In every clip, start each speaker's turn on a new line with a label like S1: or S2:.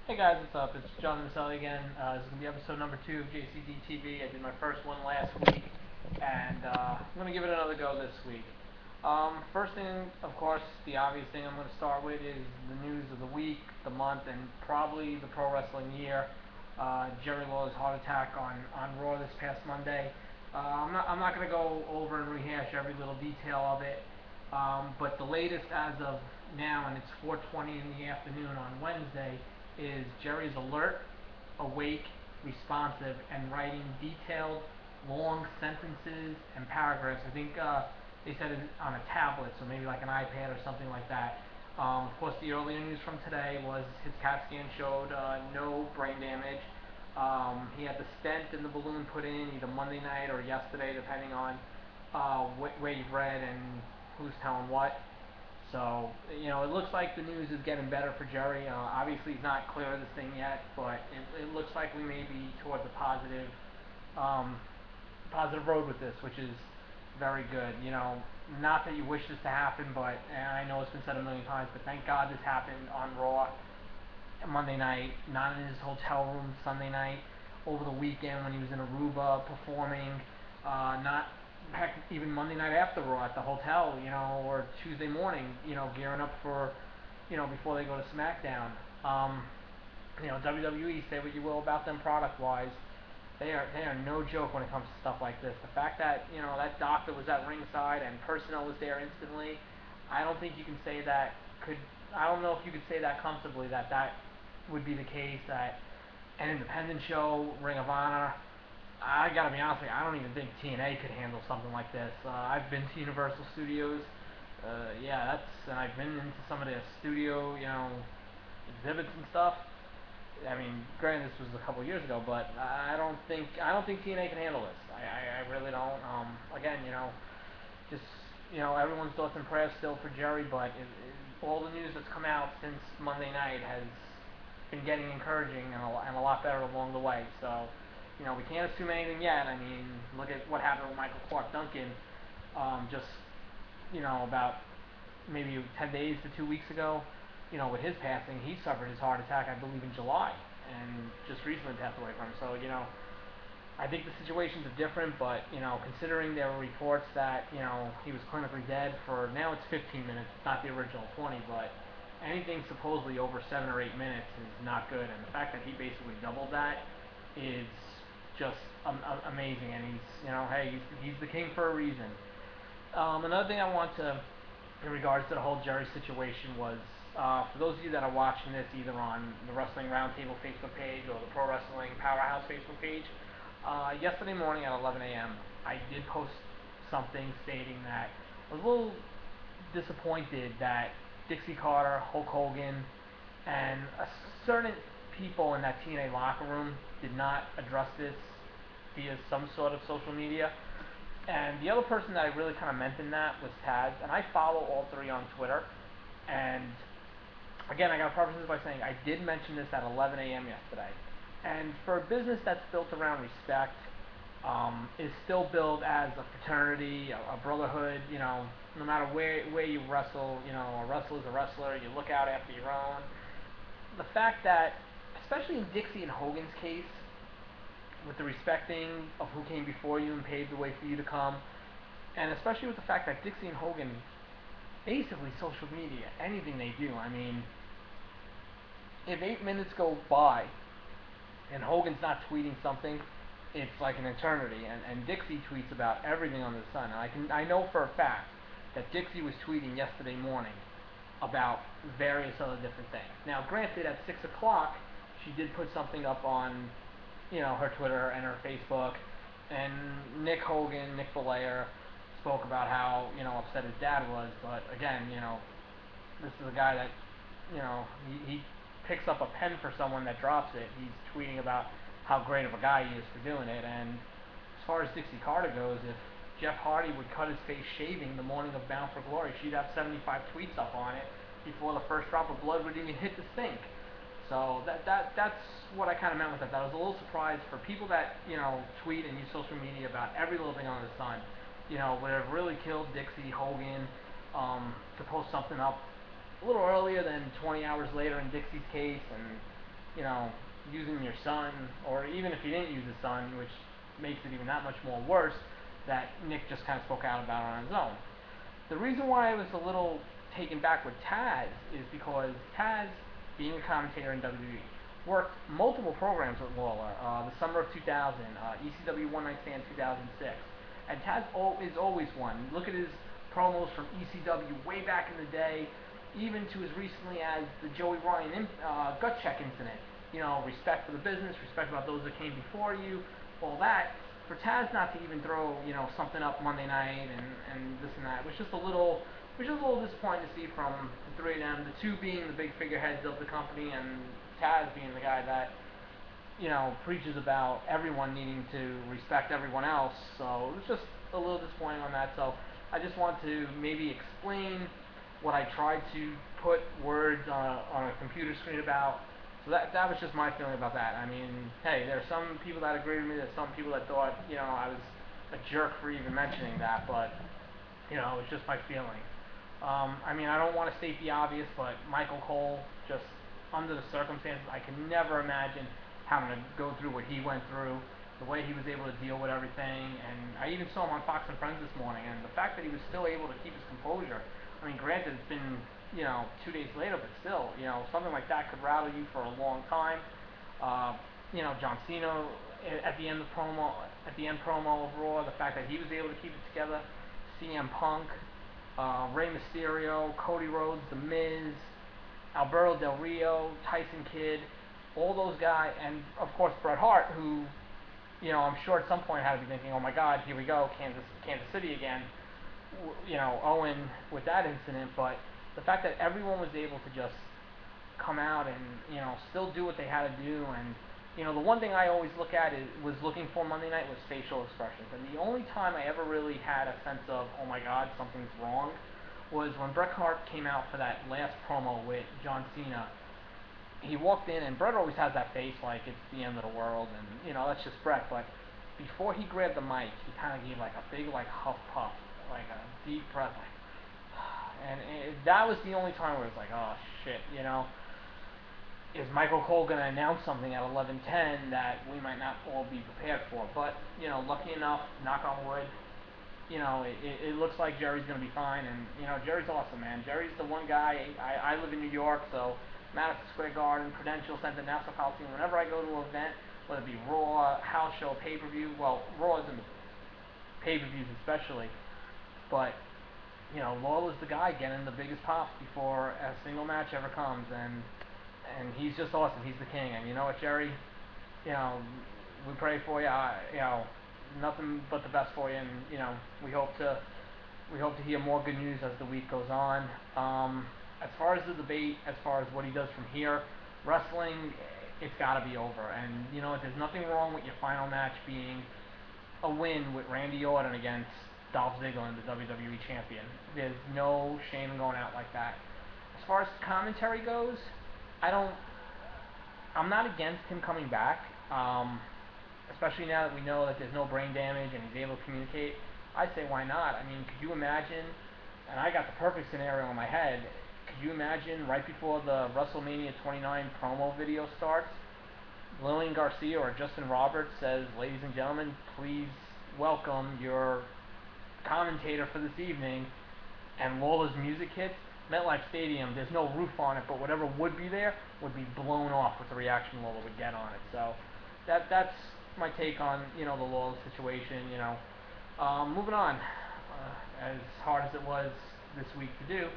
S1: Hey guys, what's up? It's John Maselli again. This is going to be episode number 2 of JCD TV. I did my first one last week, and I'm going to give it another go this week. First thing, of course, the obvious thing I'm going to start with is the news of the week, the month, and probably the pro wrestling year. Jerry Lawler's heart attack on Raw this past Monday. I'm not going to go over and rehash every little detail of it, but the latest as of now, and it's 4:20 in the afternoon on Wednesday, is Jerry's alert, awake, responsive, and writing detailed, long sentences and paragraphs. I think they said it on a tablet, so maybe like an iPad or something like that. Of course, the earlier news from today was his CAT scan showed no brain damage. He had the stent and the balloon put in either Monday night or yesterday, depending on where you've read and who's telling what. So, it looks like the news is getting better for Jerry. Obviously, he's not clear of this thing yet, but it looks like we may be towards a um, positive road with this, which is very good. Not that you wish this to happen, but and I know it's been said a million times, but thank God this happened on Raw Monday night, not in his hotel room Sunday night, over the weekend when he was in Aruba performing, not heck even Monday night after Raw at the hotel, or Tuesday morning, gearing up for, before they go to SmackDown. WWE, say what you will about them product wise, they are no joke when it comes to stuff like this. The fact that that doctor was at ringside and personnel was there instantly, I don't think you can say that could. I don't know if you could say that comfortably that would be the case at an independent show, Ring of Honor. I gotta be honest with you, I don't even think TNA could handle something like this. I've been to Universal Studios. Yeah, and I've been into some of their studio, exhibits and stuff. I mean, granted, this was a couple years ago, but I don't think TNA can handle this. I really don't. Again, just everyone's thoughts and prayers still for Jerry, but all the news that's come out since Monday night has been getting encouraging and a lot better along the way. So, we can't assume anything yet. I mean, look at what happened with Michael Clark Duncan, just about maybe 10 days to 2 weeks ago. With his passing, he suffered his heart attack, I believe, in July, and just recently passed away from. So, I think the situations are different, but considering there were reports that he was clinically dead for now it's 15 minutes, it's not the original 20, but anything supposedly over 7 or 8 minutes is not good, and the fact that he basically doubled that is just amazing, and hey, he's the king for a reason. Another thing I want to, in regards to the whole Jerry situation, was for those of you that are watching this either on the Wrestling Roundtable Facebook page or the Pro Wrestling Powerhouse Facebook page, yesterday morning at 11 a.m., I did post something stating that I was a little disappointed that Dixie Carter, Hulk Hogan, and certain people in that TNA locker room did not address this via some sort of social media. And the other person that I really kind of meant in that was Taz, and I follow all three on Twitter. And again, I got to preface this by saying I did mention this at 11 a.m. yesterday. And for a business that's built around respect, is still built as a fraternity, a brotherhood. No matter where you wrestle, a wrestler's a wrestler. You look out after your own. The fact that, especially in Dixie and Hogan's case, with the respecting of who came before you and paved the way for you to come, and especially with the fact that Dixie and Hogan, basically social media, anything they do. I mean, if 8 minutes go by and Hogan's not tweeting something, it's like an eternity. And Dixie tweets about everything under the sun. And I know for a fact that Dixie was tweeting yesterday morning about various other different things. Now, granted, at 6 o'clock, she did put something up on her Twitter and her Facebook, and Nick Hogan, Nick Belair, spoke about how upset his dad was. But again, this is a guy that he picks up a pen for someone that drops it. He's tweeting about how great of a guy he is for doing it. And as far as Dixie Carter goes, if Jeff Hardy would cut his face shaving the morning of Bound for Glory, she'd have 75 tweets up on it before the first drop of blood would even hit the sink. So that's what I kind of meant with that. I was a little surprised for people that tweet and use social media about every little thing under the sun. Would have really killed Dixie Hogan to post something up a little earlier than 20 hours later in Dixie's case, and you know, using your son, or even if he didn't use his son, which makes it even that much more worse, that Nick just kind of spoke out about on his own. The reason why I was a little taken back with Taz is because Taz, being a commentator in WWE, worked multiple programs with Lawler. The summer of 2000, ECW One Night Stand 2006, and Taz is always one. Look at his promos from ECW way back in the day, even to as recently as the Joey Ryan gut check incident. You know, respect for the business, respect about those that came before you, all that. For Taz not to even throw, you know, something up Monday night and this and that was just a little, disappointing to see from the three of them. The two being the big figureheads of the company, and Taz being the guy that, you know, preaches about everyone needing to respect everyone else. So it was just a little disappointing on that. So I just want to maybe explain what I tried to put words on a computer screen about. So that was just my feeling about that. I mean, hey, there are some people that agreed with me. There's some people that thought, you know, I was a jerk for even mentioning that. But you know, it's just my feeling. I mean, I don't want to state the obvious, but Michael Cole, just under the circumstances, I can never imagine having to go through what he went through, the way he was able to deal with everything, and I even saw him on Fox and Friends this morning, and the fact that he was still able to keep his composure. I mean, granted, it's been, you know, 2 days later, but still, you know, something like that could rattle you for a long time. Uh, you know, John Cena at the end of promo, at the end promo of Raw, the fact that he was able to keep it together. CM Punk, Rey Mysterio, Cody Rhodes, The Miz, Alberto Del Rio, Tyson Kidd, all those guys, and of course Bret Hart, who, you know, I'm sure at some point had to be thinking, oh my God, here we go, Kansas City again, you know, Owen with that incident. But the fact that everyone was able to just come out and, you know, still do what they had to do. And you know, the one thing I always was looking for Monday night was facial expressions, and the only time I ever really had a sense of, oh my God, something's wrong, was when Bret Hart came out for that last promo with John Cena. He walked in, and Bret always has that face like it's the end of the world, and you know, that's just Bret. But before he grabbed the mic, he kind of gave like a big like huff puff, like a deep breath, like, and that was the only time where it was like, oh shit, you know, is Michael Cole going to announce something at 11:10 that we might not all be prepared for? But you know, lucky enough, knock on wood, you know, it looks like Jerry's going to be fine. And you know, Jerry's awesome, man. Jerry's the one guy. I live in New York, so Madison Square Garden, Prudential Center, Nassau Coliseum. Whenever I go to an event, whether it be Raw, house show, pay-per-view, well, Raw is in the pay-per-views especially, but you know, Lawler's the guy getting the biggest pops before a single match ever comes, and he's just awesome. He's the king. And you know what, Jerry? You know, we pray for you. You know, nothing but the best for you. And you know, we hope to hear more good news as the week goes on. As far as the debate, as far as what he does from here, wrestling, it's got to be over. And you know, there's nothing wrong with your final match being a win with Randy Orton against Dolph Ziggler, the WWE champion. There's no shame in going out like that. As far as commentary goes, I don't. I'm not against him coming back, especially now that we know that there's no brain damage and he's able to communicate. I say why not? I mean, could you imagine? And I got the perfect scenario in my head. Could you imagine right before the WrestleMania 29 promo video starts, Lillian Garcia or Justin Roberts says, "Ladies and gentlemen, please welcome your commentator for this evening," and Lawler's music hits, MetLife Stadium, there's no roof on it, but whatever would be there would be blown off with the reaction Lawler would get on it. So that's my take on, you know, the Lawler situation. You know, moving on. As hard as it was this week to do,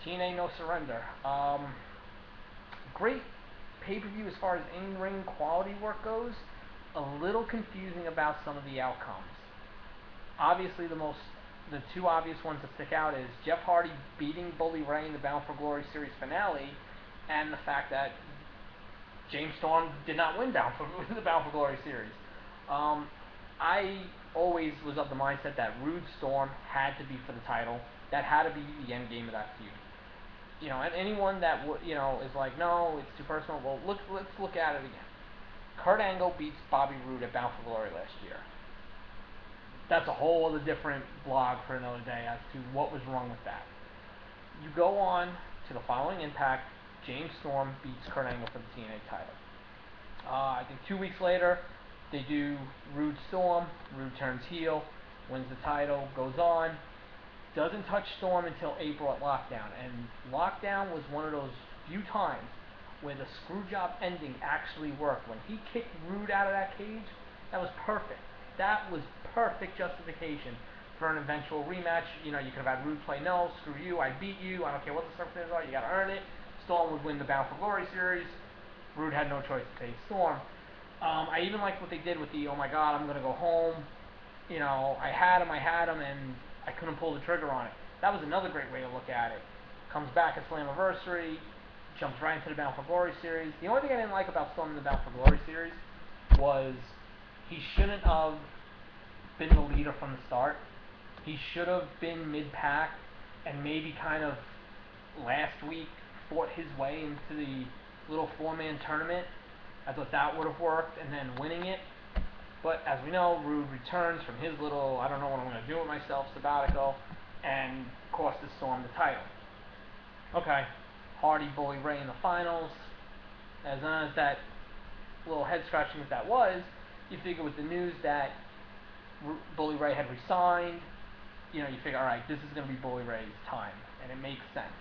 S1: TNA No Surrender. Great pay-per-view as far as in-ring quality work goes. A little confusing about some of the outcomes. Obviously, the two obvious ones that stick out is Jeff Hardy beating Bully Ray in the Bound for Glory series finale, and the fact that James Storm did not win the Bound for Glory series. I always was of the mindset that Rude Storm had to be for the title. That had to be the end game of that feud. You know, and anyone that you know is like, no, it's too personal. Well, let's look at it again. Kurt Angle beats Bobby Roode at Bound for Glory last year. That's a whole other different blog for another day as to what was wrong with that. You go on to the following Impact, James Storm beats Kurt Angle for the TNA title. I think 2 weeks later, they do Rude Storm. Rude turns heel, wins the title, goes on. Doesn't touch Storm until April at Lockdown. And Lockdown was one of those few times where the screwjob ending actually worked. When he kicked Rude out of that cage, that was perfect. That was perfect justification for an eventual rematch. You know, you could have had Rude play, no, screw you, I beat you, I don't care what the circumstances are, you gotta earn it. Storm would win the Bound for Glory series. Rude had no choice to face Storm. I even liked what they did with the, oh my god, I'm gonna go home. You know, I had him, and I couldn't pull the trigger on it. That was another great way to look at it. Comes back at Slammiversary, jumps right into the Bound for Glory series. The only thing I didn't like about Storm in the Bound for Glory series was he shouldn't have been the leader from the start. He should have been mid-pack and maybe kind of last week fought his way into the little four-man tournament. I thought that would have worked, and then winning it. But as we know, Rude returns from his little, I don't know what I'm going to do with myself sabbatical, and cost the Storm the title. Okay, Hardy, Bully Ray in the finals. As long as that little head scratching as that was, you figure with the news that Bully Ray had resigned, you know, you figure, all right, this is going to be Bully Ray's time, and it makes sense.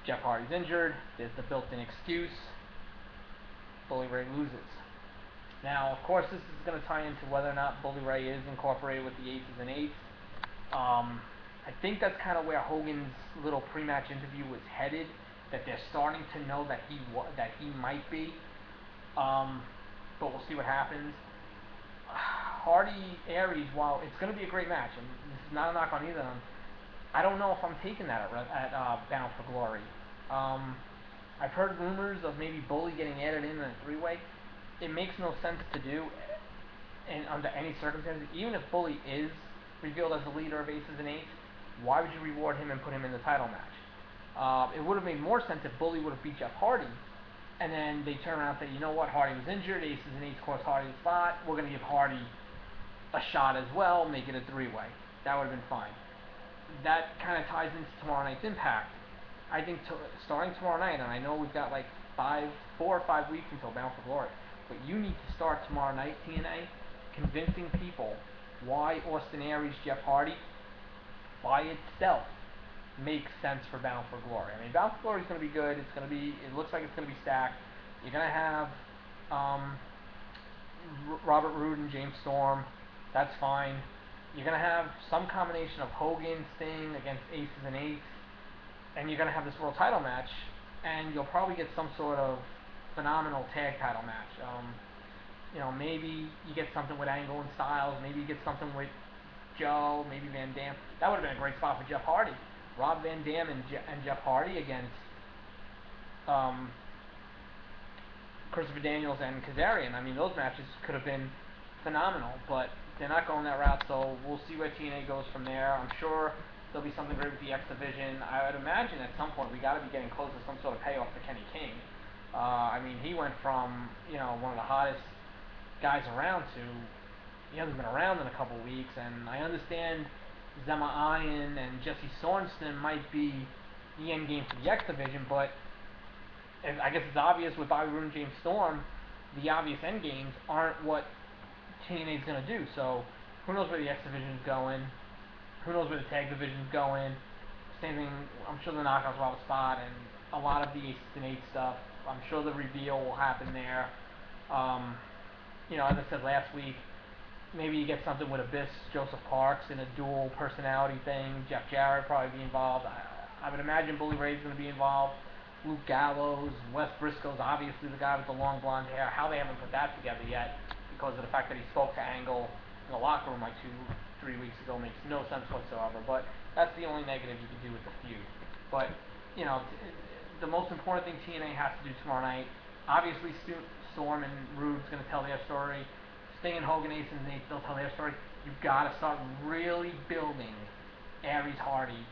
S1: Jeff Hardy's injured. There's the built-in excuse. Bully Ray loses. Now, of course, this is going to tie into whether or not Bully Ray is incorporated with the Aces and Eights. I think that's kind of where Hogan's little pre-match interview was headed. That they're starting to know that he might be. But we'll see what happens. Hardy Aries, while it's going to be a great match, and this is not a knock on either of them, I don't know if I'm taking that at Bound for Glory. I've heard rumors of maybe Bully getting added in a three-way. It makes no sense to do, and under any circumstances. Even if Bully is revealed as the leader of Aces and Eights, why would you reward him and put him in the title match? It would have made more sense if Bully would have beat Jeff Hardy, and then they turn around and say, you know what, Hardy was injured, Aces and Eights cost Hardy the spot, we're going to give Hardy a shot as well, make it a three-way. That would have been fine. That kind of ties into tomorrow night's Impact. I think starting tomorrow night, and I know we've got like 4 or 5 weeks until Bound for Glory, but you need to start tomorrow night, TNA, convincing people why Austin Aries, Jeff Hardy, by itself, makes sense for Bound for Glory. I mean, Bound for Glory is going to be good. It looks like it's going to be stacked. You're going to have Robert Roode and James Storm. That's fine. You're going to have some combination of Hogan, Sting against Aces and Eights, and you're going to have this world title match, and you'll probably get some sort of phenomenal tag title match. You know, maybe you get something with Angle and Styles, maybe you get something with Joe, maybe Van Dam. That would have been a great spot for Jeff Hardy. Rob Van Dam and Jeff Hardy against Christopher Daniels and Kazarian. I mean, those matches could have been phenomenal, but they're not going that route, so we'll see where TNA goes from there. I'm sure there'll be something great with the X Division. I would imagine at some point we got to be getting close to some sort of payoff for Kenny King. I mean, he went from, you know, one of the hottest guys around to he hasn't been around in a couple of weeks, and I understand Zema Iron and Jesse Sorensen might be the end game for the X Division, but I guess it's obvious with Bobby Roode and James Storm, the obvious end games aren't what TNA is going to do. So who knows where the X Division is going? Who knows where the Tag Division is going? Same thing. I'm sure the Knockouts will have a spot, and a lot of the Aces and Eights stuff. I'm sure the reveal will happen there. You know, as I said last week, maybe you get something with Abyss, Joseph Parks in a dual personality thing. Jeff Jarrett probably be involved. I would imagine Bully Ray's going to be involved. Luke Gallows, Wes Briscoe's obviously the guy with the long blonde hair. How they haven't put that together yet, because of the fact that he spoke to Angle in the locker room like 2-3 weeks ago, makes no sense whatsoever. But that's the only negative you can do with the feud. But, you know, the most important thing TNA has to do tomorrow night, obviously Storm and Rude's going to tell their story. Sting and Hogan, Aces and Eights, they'll tell their story. You've got to start really building Aries Hardy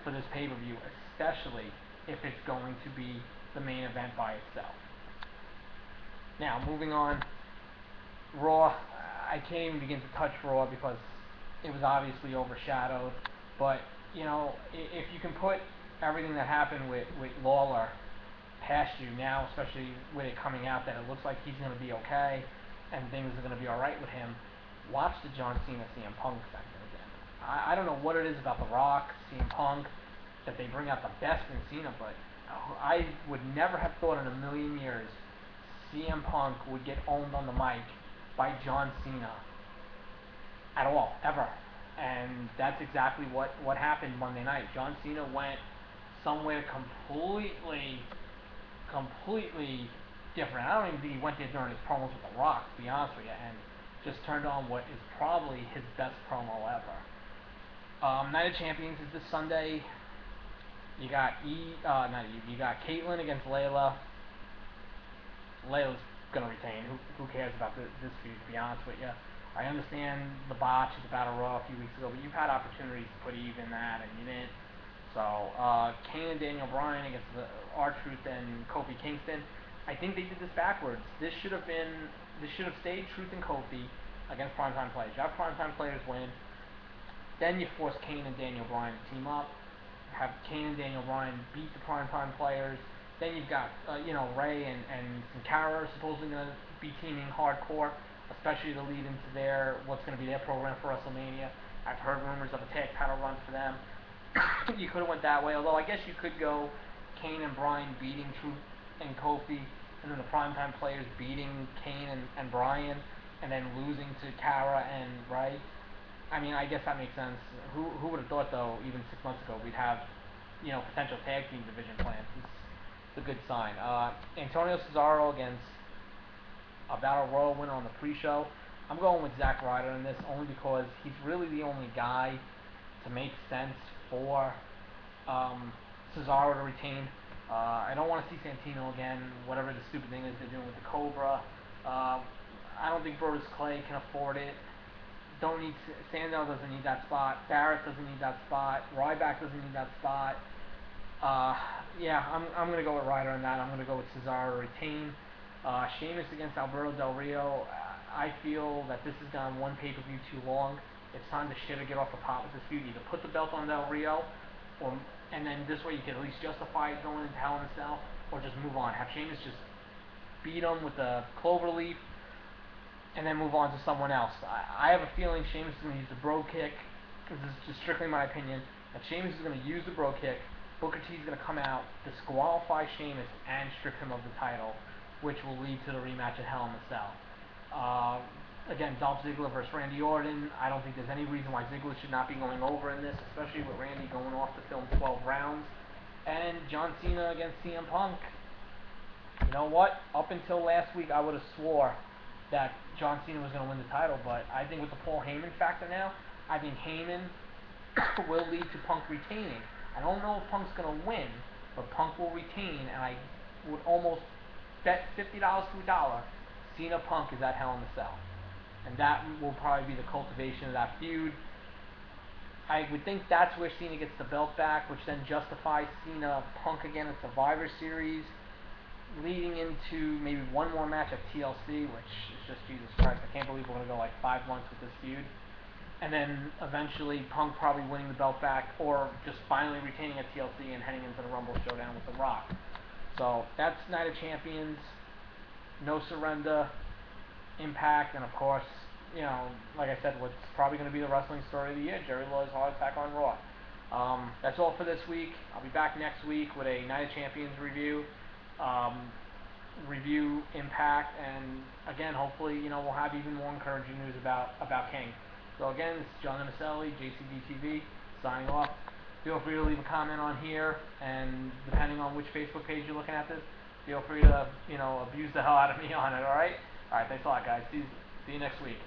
S1: for this pay-per-view, especially if it's going to be the main event by itself. Now, moving on, Raw, I can't even begin to touch Raw because it was obviously overshadowed, but, you know, if you can put everything that happened with Lawler past you now, especially with it coming out that it looks like he's going to be okay and things are going to be alright with him, watch the John Cena CM Punk segment again. I don't know what it is about The Rock, CM Punk, that they bring out the best in Cena, but I would never have thought in a million years CM Punk would get owned on the mic by John Cena at all, ever. And that's exactly what happened Monday night. John Cena went somewhere completely different. I don't even think he went there during his promos with The Rock, to be honest with you, and just turned on what is probably his best promo ever. Night of Champions is this Sunday. You got you got Caitlyn against Layla. Layla's gonna retain. Who cares about this feud? To be honest with you, I understand the botch at the Battle Royal a few weeks ago, but you've had opportunities to put even that, and you didn't. So Kane and Daniel Bryan against the R-Truth and Kofi Kingston. I think they did this backwards. This should have stayed Truth and Kofi against Primetime Players. You have Primetime Players win. Then you force Kane and Daniel Bryan to team up. Have Kane and Daniel Bryan beat the Primetime Players. Then you've got Ray and Sin Cara are supposedly going to be teaming hardcore, especially to lead into what's going to be their program for WrestleMania. I've heard rumors of a tag title run for them. You could have went that way, although I guess you could go Kane and Bryan beating Truth and Kofi, and then the Primetime Players beating Kane and Bryan, and then losing to Cara and Ray. I mean, I guess that makes sense. Who would have thought, though, even 6 months ago, we'd have, potential tag team division plans. It's a good sign. Antonio Cesaro against a Battle Royal winner on the pre-show. I'm going with Zack Ryder in this only because he's really the only guy to make sense for Cesaro to retain. I don't want to see Santino again, whatever the stupid thing is they're doing with the Cobra. I don't think Brodus Clay can afford it. Sandow doesn't need that spot. Barrett doesn't need that spot. Ryback doesn't need that spot. I'm gonna go with Ryder on that. I'm gonna go with Cesaro to retain. Sheamus against Alberto Del Rio. I feel that this has gone one pay-per-view too long. It's time to shit or get off the pot with this feud. Either put the belt on Del Rio, and then this way you can at least justify it going into Hell in a Cell, or just move on. Have Sheamus just beat him with the cloverleaf, and then move on to someone else. I have a feeling Sheamus is going to use the bro kick. This is just strictly my opinion. That Sheamus is going to use the bro kick. Booker T is going to come out, disqualify Sheamus, and strip him of the title, which will lead to the rematch at Hell in a Cell. Again, Dolph Ziggler versus Randy Orton. I don't think there's any reason why Ziggler should not be going over in this, especially with Randy going off to film 12 rounds. And John Cena against CM Punk. You know what? Up until last week, I would have swore that John Cena was going to win the title, but I think with the Paul Heyman factor now, I think Heyman will lead to Punk retaining. I don't know if Punk's going to win, but Punk will retain, and I would almost bet $50 to a dollar Cena Punk is at Hell in a Cell. And that will probably be the cultivation of that feud. I would think that's where Cena gets the belt back, which then justifies Cena Punk again at Survivor Series, leading into maybe one more match at TLC, which is just Jesus Christ. I can't believe we're going to go like 5 months with this feud. And then eventually Punk probably winning the belt back, or just finally retaining at TLC and heading into the Rumble Showdown with The Rock. So that's Night of Champions, No Surrender, Impact, and of course, like I said, what's probably going to be the wrestling story of the year, Jerry Lawler's heart attack on Raw. That's all for this week. I'll be back next week with a Night of Champions review. Review Impact, and again, hopefully, we'll have even more encouraging news about King. So again, this is John Emiselli, JCD TV, signing off. Feel free to leave a comment on here, and depending on which Facebook page you're looking at this, feel free to, abuse the hell out of me on it, alright? Alright, thanks a lot, guys. See you next week.